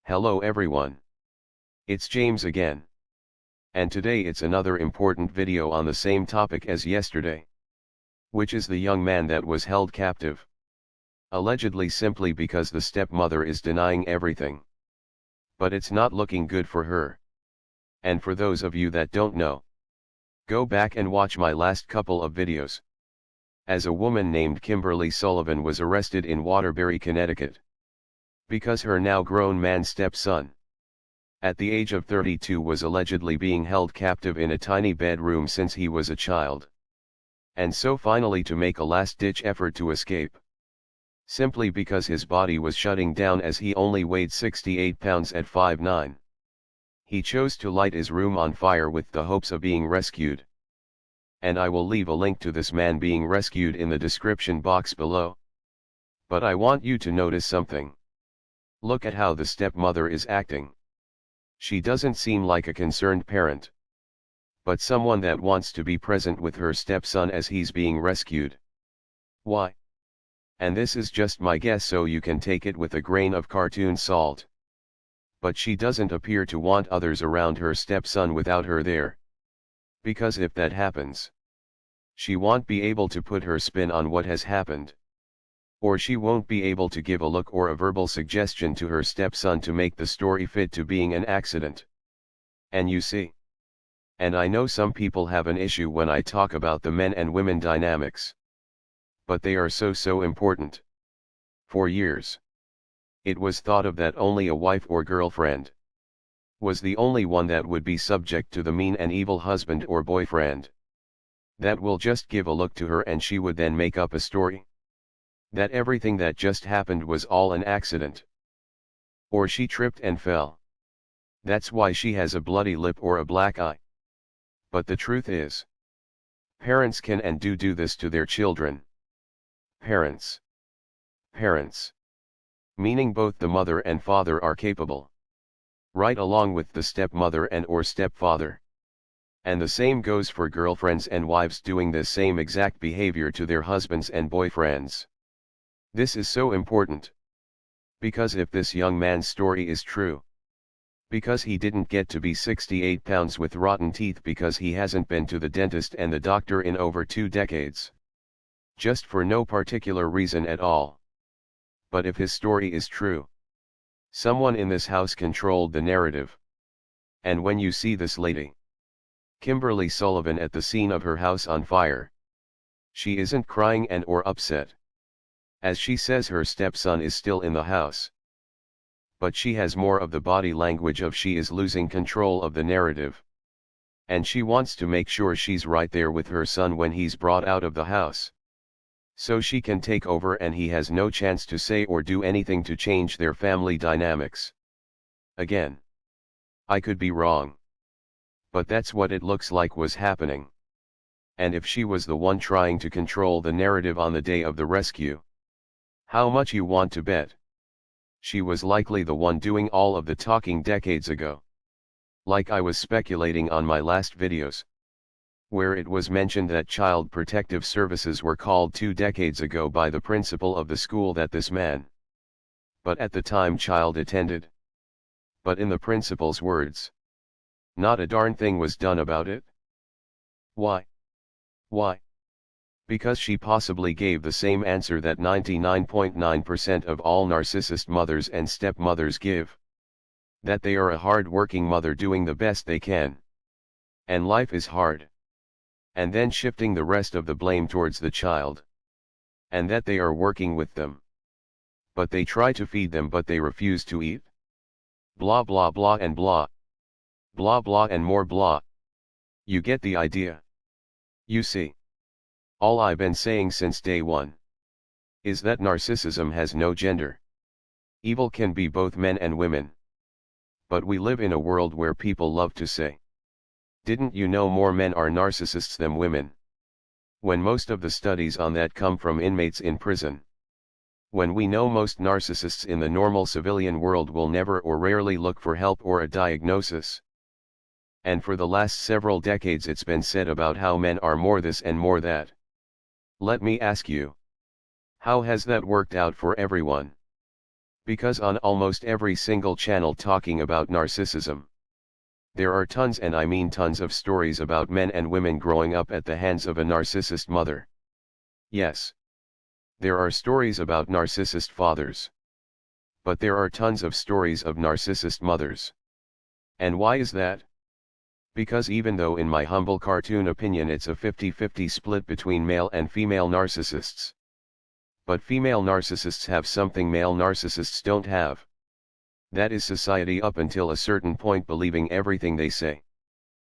Hello everyone. It's James again. And today it's another important video on the same topic as yesterday. Which is the young man that was held captive. Allegedly simply because the stepmother is denying everything. But it's not looking good for her. And for those of you that don't know, go back and watch my last couple of videos. As a woman named Kimberly Sullivan was arrested in Waterbury, Connecticut. Because her now grown man stepson, at the age of 32, was allegedly being held captive in a tiny bedroom since he was a child. And so finally to make a last-ditch effort to escape. Simply because his body was shutting down as he only weighed 68 pounds at 5'9". He chose to light his room on fire with the hopes of being rescued. And I will leave a link to this man being rescued in the description box below. But I want you to notice something. Look at how the stepmother is acting. She doesn't seem like a concerned parent, but someone that wants to be present with her stepson as he's being rescued. Why? And this is just my guess, so you can take it with a grain of cartoon salt. But she doesn't appear to want others around her stepson without her there. Because if that happens, she won't be able to put her spin on what has happened. Or she won't be able to give a look or a verbal suggestion to her stepson to make the story fit to being an accident. And you see. And I know some people have an issue when I talk about the men and women dynamics. But they are so important. For years, it was thought of that only a wife or girlfriend was the only one that would be subject to the mean and evil husband or boyfriend. That will just give a look to her and she would then make up a story. That everything that just happened was all an accident. Or she tripped and fell. That's why she has a bloody lip or a black eye. But the truth is, parents can and do this to their children. Parents. Meaning both the mother and father are capable. Right along with the stepmother and or stepfather. And the same goes for girlfriends and wives doing the same exact behavior to their husbands and boyfriends. This is so important. Because if this young man's story is true, because he didn't get to be 68 pounds with rotten teeth because he hasn't been to the dentist and the doctor in over 2 decades. Just for no particular reason at all. But if his story is true, someone in this house controlled the narrative. And when you see this lady, Kimberly Sullivan, at the scene of her house on fire, she isn't crying and or upset. As she says her stepson is still in the house. But she has more of the body language of she is losing control of the narrative. And she wants to make sure she's right there with her son when he's brought out of the house. So she can take over and he has no chance to say or do anything to change their family dynamics. Again, I could be wrong. But that's what it looks like was happening. And if she was the one trying to control the narrative on the day of the rescue, how much you want to bet? She was likely the one doing all of the talking decades ago. Like I was speculating on my last videos, where it was mentioned that Child Protective Services were called 2 decades ago by the principal of the school that this man, but at the time child attended. But in the principal's words, not a darn thing was done about it. Why? Because she possibly gave the same answer that 99.9% of all narcissist mothers and stepmothers give. That they are a hard-working mother doing the best they can. And life is hard. And then shifting the rest of the blame towards the child. And that they are working with them. But they try to feed them but they refuse to eat. Blah blah blah and blah. Blah blah and more blah. You get the idea. You see. All I've been saying since day one is that narcissism has no gender. Evil can be both men and women. But we live in a world where people love to say, didn't you know more men are narcissists than women? When most of the studies on that come from inmates in prison. When we know most narcissists in the normal civilian world will never or rarely look for help or a diagnosis. And for the last several decades it's been said about how men are more this and more that. Let me ask you, how has that worked out for everyone? Because on almost every single channel talking about narcissism, there are tons, and I mean tons, of stories about men and women growing up at the hands of a narcissist mother. Yes, there are stories about narcissist fathers. But there are tons of stories of narcissist mothers. And why is that? Because even though in my humble cartoon opinion it's a 50-50 split between male and female narcissists, but female narcissists have something male narcissists don't have. That is society up until a certain point believing everything they say.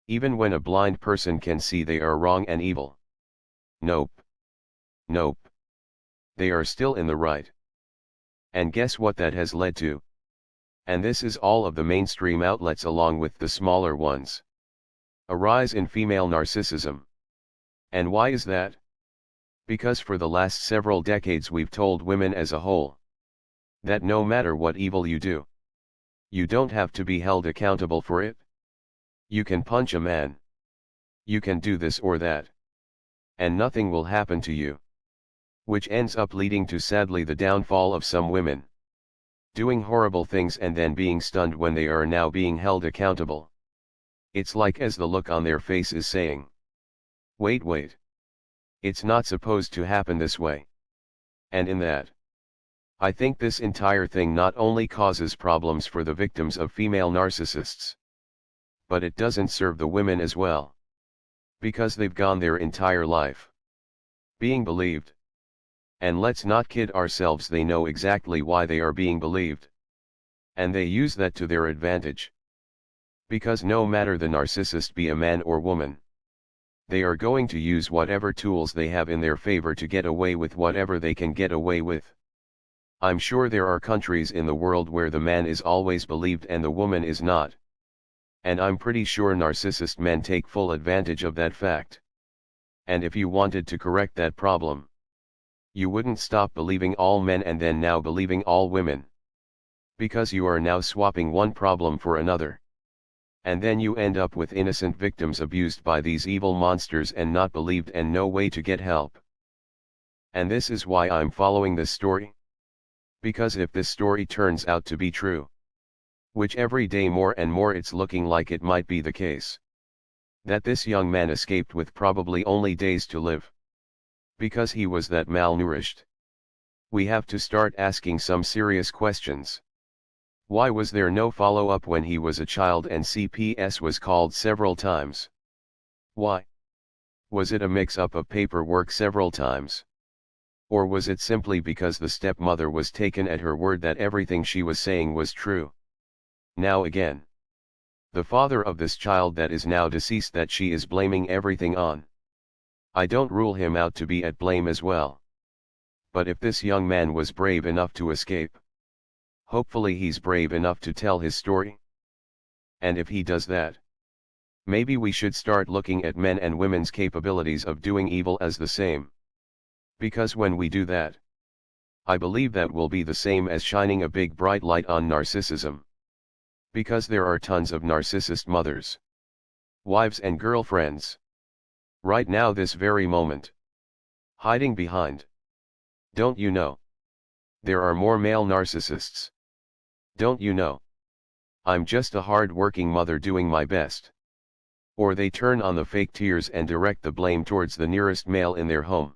Even when a blind person can see they are wrong and evil. Nope. Nope. They are still in the right. And guess what that has led to? And this is all of the mainstream outlets along with the smaller ones. A rise in female narcissism. And why is that? Because for the last several decades we've told women as a whole that no matter what evil you do, you don't have to be held accountable for it. You can punch a man. You can do this or that. And nothing will happen to you. Which ends up leading to, sadly, the downfall of some women. Doing horrible things and then being stunned when they are now being held accountable. It's like as the look on their face is saying, wait. It's not supposed to happen this way. And in that, I think this entire thing not only causes problems for the victims of female narcissists, but it doesn't serve the women as well. Because they've gone their entire life being believed. And let's not kid ourselves, they know exactly why they are being believed. And they use that to their advantage. Because no matter the narcissist be a man or woman, they are going to use whatever tools they have in their favor to get away with whatever they can get away with. I'm sure there are countries in the world where the man is always believed and the woman is not. And I'm pretty sure narcissist men take full advantage of that fact. And if you wanted to correct that problem, you wouldn't stop believing all men and then now believing all women. Because you are now swapping one problem for another. And then you end up with innocent victims abused by these evil monsters and not believed and no way to get help. And this is why I'm following this story. Because if this story turns out to be true, which every day more and more it's looking like it might be the case, that this young man escaped with probably only days to live, because he was that malnourished, we have to start asking some serious questions. Why was there no follow-up when he was a child and CPS was called several times? Why? Was it a mix-up of paperwork several times? Or was it simply because the stepmother was taken at her word that everything she was saying was true? Now again, the father of this child that is now deceased that she is blaming everything on, I don't rule him out to be at blame as well. But if this young man was brave enough to escape, hopefully he's brave enough to tell his story. And if he does that, maybe we should start looking at men and women's capabilities of doing evil as the same. Because when we do that, I believe that will be the same as shining a big bright light on narcissism. Because there are tons of narcissist mothers, wives and girlfriends, right now this very moment, hiding behind. Don't you know? There are more male narcissists. Don't you know? I'm just a hard-working mother doing my best. Or they turn on the fake tears and direct the blame towards the nearest male in their home.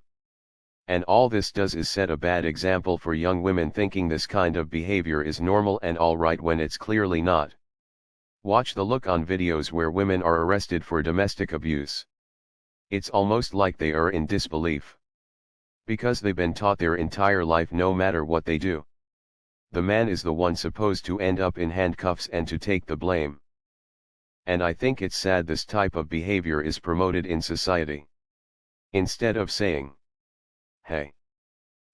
And all this does is set a bad example for young women thinking this kind of behavior is normal and alright when it's clearly not. Watch the look on videos where women are arrested for domestic abuse. It's almost like they are in disbelief. Because they've been taught their entire life no matter what they do, the man is the one supposed to end up in handcuffs and to take the blame. And I think it's sad this type of behavior is promoted in society. Instead of saying, hey,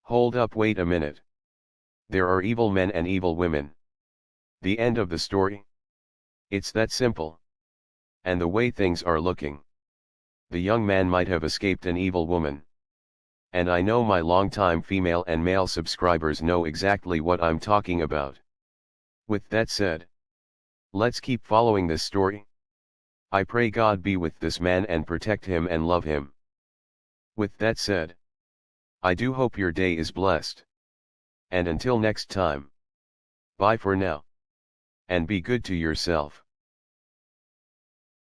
hold up, wait a minute. There are evil men and evil women. The end of the story. It's that simple. And the way things are looking, the young man might have escaped an evil woman. And I know my longtime female and male subscribers know exactly what I'm talking about. With that said, let's keep following this story. I pray God be with this man and protect him and love him. With that said, I do hope your day is blessed. And until next time. Bye for now. And be good to yourself.